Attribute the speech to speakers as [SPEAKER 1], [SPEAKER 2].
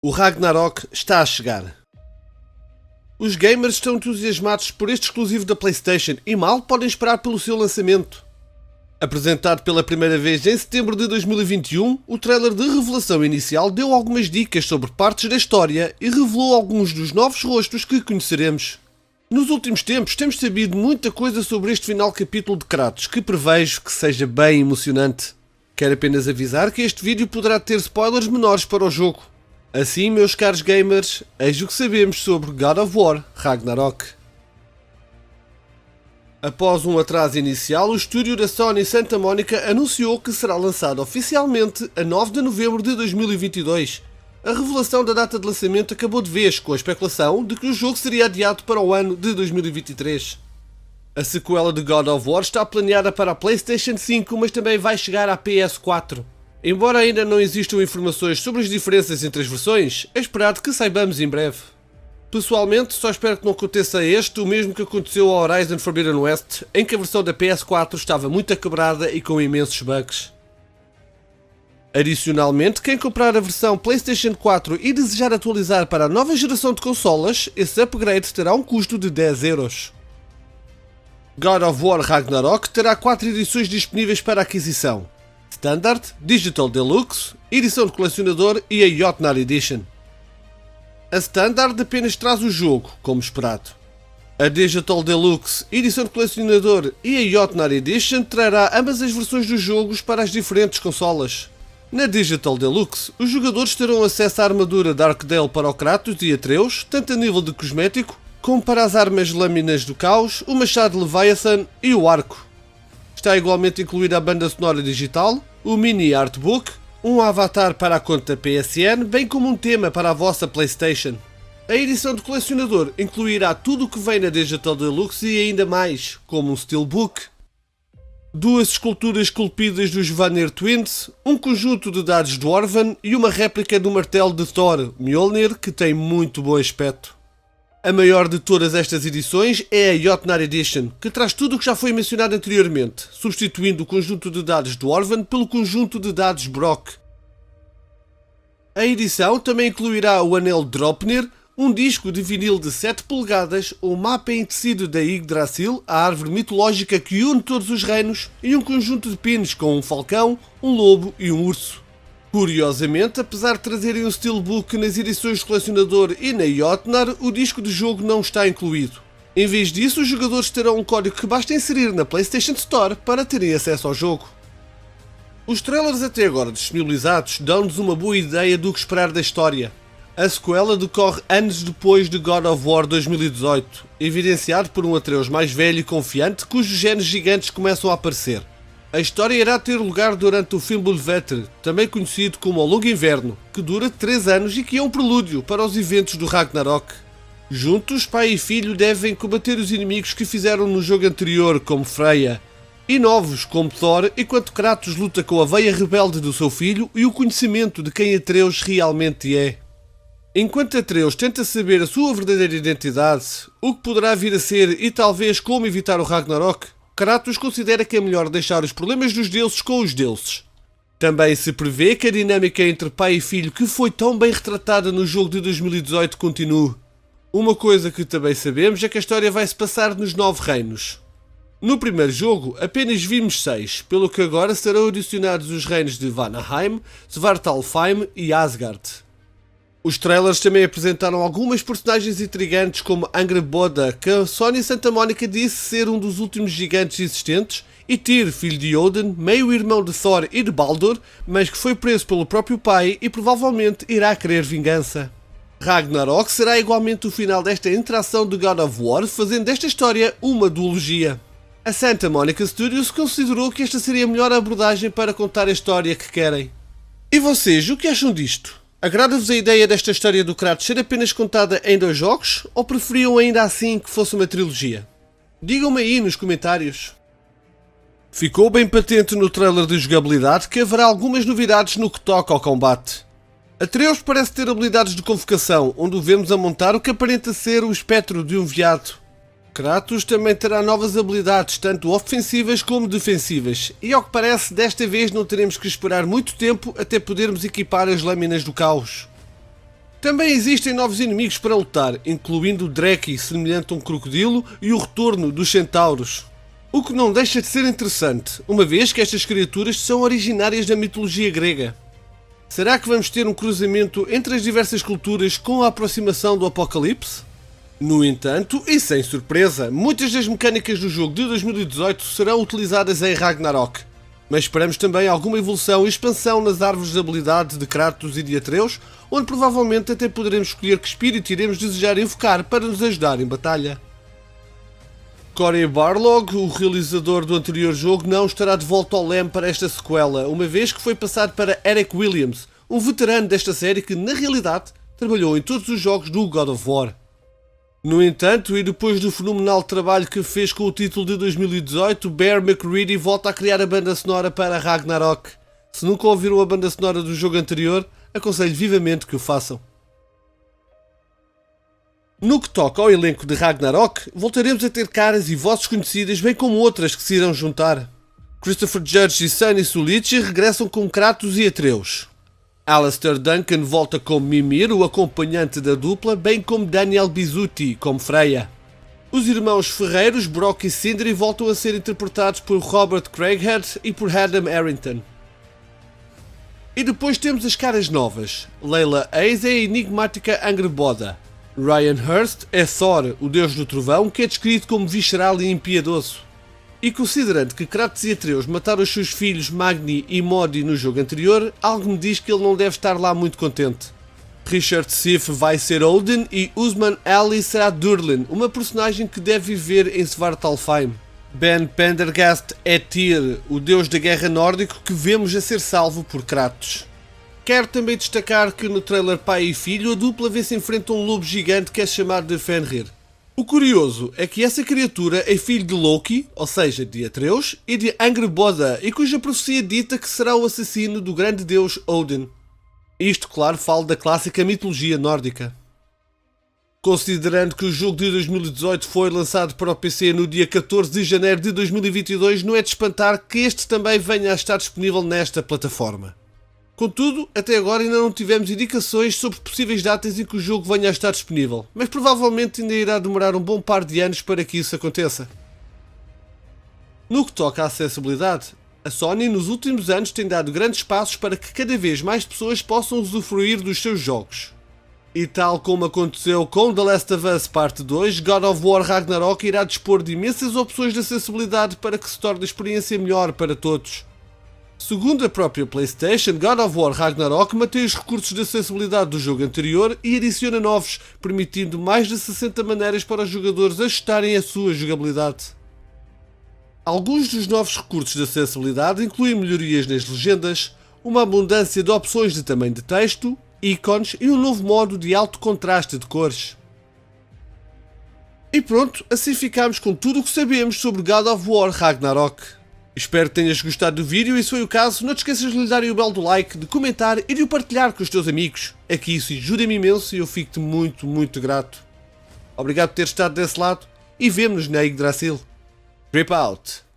[SPEAKER 1] O Ragnarok está a chegar. Os gamers estão entusiasmados por este exclusivo da PlayStation e mal podem esperar pelo seu lançamento. Apresentado pela primeira vez em setembro de 2021, o trailer de revelação inicial deu algumas dicas sobre partes da história e revelou alguns dos novos rostos que conheceremos. Nos últimos tempos temos sabido muita coisa sobre este final capítulo de Kratos, que prevejo que seja bem emocionante. Quero apenas avisar que este vídeo poderá ter spoilers menores para o jogo. Assim, meus caros gamers, eis o que sabemos sobre God of War Ragnarok. Após um atraso inicial, o estúdio da Sony Santa Monica anunciou que será lançado oficialmente a 9 de novembro de 2022. A revelação da data de lançamento acabou de vez com a especulação de que o jogo seria adiado para o ano de 2023. A sequela de God of War está planeada para a PlayStation 5, mas também vai chegar à PS4. Embora ainda não existam informações sobre as diferenças entre as versões, é esperado que saibamos em breve. Pessoalmente, só espero que não aconteça o mesmo que aconteceu ao Horizon Forbidden West, em que a versão da PS4 estava muito quebrada e com imensos bugs. Adicionalmente, quem comprar a versão PlayStation 4 e desejar atualizar para a nova geração de consolas, esse upgrade terá um custo de 10€. God of War Ragnarok terá 4 edições disponíveis para aquisição: Standard, Digital Deluxe, Edição de Colecionador e a Jotnar Edition. A Standard apenas traz o jogo, como esperado. A Digital Deluxe, Edição de Colecionador e a Jotnar Edition trará ambas as versões dos jogos para as diferentes consolas. Na Digital Deluxe, os jogadores terão acesso à armadura de Archdale para o Kratos e Atreus, tanto a nível de cosmético, como para as armas Lâminas do Caos, o machado de Leviathan e o arco. Está igualmente incluída a banda sonora digital, o mini artbook, um avatar para a conta PSN, bem como um tema para a vossa PlayStation. A edição de colecionador incluirá tudo o que vem na Digital Deluxe e ainda mais, como um steelbook, 2 esculturas esculpidas dos Vanir Twins, um conjunto de dados Dwarven e uma réplica do martelo de Thor, Mjolnir, que tem muito bom aspecto. A maior de todas estas edições é a Jotnar Edition, que traz tudo o que já foi mencionado anteriormente, substituindo o conjunto de dados Dwarven pelo conjunto de dados Brock. A edição também incluirá o anel Dropnir, um disco de vinil de 7 polegadas, um mapa em tecido da Yggdrasil, a árvore mitológica que une todos os reinos, e um conjunto de pins com um falcão, um lobo e um urso. Curiosamente, apesar de trazerem um steelbook nas edições de colecionador e na Jotnar, o disco de jogo não está incluído. Em vez disso, os jogadores terão um código que basta inserir na PlayStation Store para terem acesso ao jogo. Os trailers até agora disponibilizados dão-nos uma boa ideia do que esperar da história. A sequela decorre anos depois de God of War 2018, evidenciado por um Atreus mais velho e confiante cujos genes gigantes começam a aparecer. A história irá ter lugar durante o Fimbulvetr, também conhecido como o Longo Inverno, que dura 3 anos e que é um prelúdio para os eventos do Ragnarok. Juntos, pai e filho devem combater os inimigos que fizeram no jogo anterior, como Freya, e novos, como Thor, enquanto Kratos luta com a veia rebelde do seu filho e o conhecimento de quem Atreus realmente é. Enquanto Atreus tenta saber a sua verdadeira identidade, o que poderá vir a ser e talvez como evitar o Ragnarok, Kratos considera que é melhor deixar os problemas dos deuses com os deuses. Também se prevê que a dinâmica entre pai e filho que foi tão bem retratada no jogo de 2018 continue. Uma coisa que também sabemos é que a história vai se passar nos 9 reinos. No primeiro jogo apenas vimos 6, pelo que agora serão adicionados os reinos de Vanaheim, Svartalfheim e Asgard. Os trailers também apresentaram algumas personagens intrigantes como Angrboda, que a Sony Santa Monica disse ser um dos últimos gigantes existentes, e Tyr, filho de Odin, meio-irmão de Thor e de Baldur, mas que foi preso pelo próprio pai e provavelmente irá querer vingança. Ragnarok será igualmente o final desta interação de God of War, fazendo desta história uma duologia. A Santa Monica Studios considerou que esta seria a melhor abordagem para contar a história que querem. E vocês, o que acham disto? Agrada-vos a ideia desta história do Kratos ser apenas contada em 2 jogos, ou preferiam ainda assim que fosse uma trilogia? Digam-me aí nos comentários. Ficou bem patente no trailer de jogabilidade que haverá algumas novidades no que toca ao combate. Atreus parece ter habilidades de convocação, onde o vemos a montar o que aparenta ser o espectro de um veado. Kratos também terá novas habilidades, tanto ofensivas como defensivas, e ao que parece desta vez não teremos que esperar muito tempo até podermos equipar as Lâminas do Caos. Também existem novos inimigos para lutar, incluindo o Dreki, semelhante a um crocodilo, e o retorno dos centauros. O que não deixa de ser interessante, uma vez que estas criaturas são originárias da mitologia grega. Será que vamos ter um cruzamento entre as diversas culturas com a aproximação do Apocalipse? No entanto, e sem surpresa, muitas das mecânicas do jogo de 2018 serão utilizadas em Ragnarok. Mas esperamos também alguma evolução e expansão nas árvores de habilidade de Kratos e de Atreus, onde provavelmente até poderemos escolher que espírito iremos desejar invocar para nos ajudar em batalha. Cory Barlog, o realizador do anterior jogo, não estará de volta ao LEM para esta sequela, uma vez que foi passado para Eric Williams, um veterano desta série que, na realidade, trabalhou em todos os jogos do God of War. No entanto, e depois do fenomenal trabalho que fez com o título de 2018, Bear McCready volta a criar a banda sonora para Ragnarok. Se nunca ouviram a banda sonora do jogo anterior, aconselho vivamente que o façam. No que toca ao elenco de Ragnarok, voltaremos a ter caras e vozes conhecidas, bem como outras que se irão juntar. Christopher Judge e Sunny Sulici regressam como Kratos e Atreus. Alistair Duncan volta como Mimir, o acompanhante da dupla, bem como Daniel Bizzuti como Freya. Os irmãos Ferreiros, Brock e Sindri, voltam a ser interpretados por Robert Craighead e por Adam Arrington. E depois temos as caras novas. Layla Hayes é a enigmática Angrboda. Ryan Hurst é Thor, o deus do trovão, que é descrito como visceral e impiedoso. E considerando que Kratos e Atreus mataram os seus filhos Magni e Modi no jogo anterior, algo me diz que ele não deve estar lá muito contente. Richard Sif vai ser Odin e Usman Ali será Durlin, uma personagem que deve viver em Svartalfheim. Ben Pendergast é Tyr, o deus da guerra nórdico que vemos a ser salvo por Kratos. Quero também destacar que no trailer pai e filho a dupla vê-se em frente a um lobo gigante que é chamado de Fenrir. O curioso é que essa criatura é filho de Loki, ou seja, de Atreus, e de Angrboda, e cuja profecia dita que será o assassino do grande deus Odin. Isto, claro, falo da clássica mitologia nórdica. Considerando que o jogo de 2018 foi lançado para o PC no dia 14 de janeiro de 2022, não é de espantar que este também venha a estar disponível nesta plataforma. Contudo, até agora ainda não tivemos indicações sobre possíveis datas em que o jogo venha a estar disponível, mas provavelmente ainda irá demorar um bom par de anos para que isso aconteça. No que toca à acessibilidade, a Sony nos últimos anos tem dado grandes passos para que cada vez mais pessoas possam usufruir dos seus jogos. E tal como aconteceu com The Last of Us Parte 2, God of War Ragnarok irá dispor de imensas opções de acessibilidade para que se torne a experiência melhor para todos. Segundo a própria PlayStation, God of War Ragnarok mantém os recursos de acessibilidade do jogo anterior e adiciona novos, permitindo mais de 60 maneiras para os jogadores ajustarem a sua jogabilidade. Alguns dos novos recursos de acessibilidade incluem melhorias nas legendas, uma abundância de opções de tamanho de texto, ícones e um novo modo de alto contraste de cores. E pronto, assim ficamos com tudo o que sabemos sobre God of War Ragnarok. Espero que tenhas gostado do vídeo e se foi o caso, não te esqueças de lhe dar o belo do like, de comentar e de o partilhar com os teus amigos. É que isso ajuda-me imenso e eu fico-te muito grato. Obrigado por ter estado desse lado e vemo-nos na Yggdrasil. Grip out!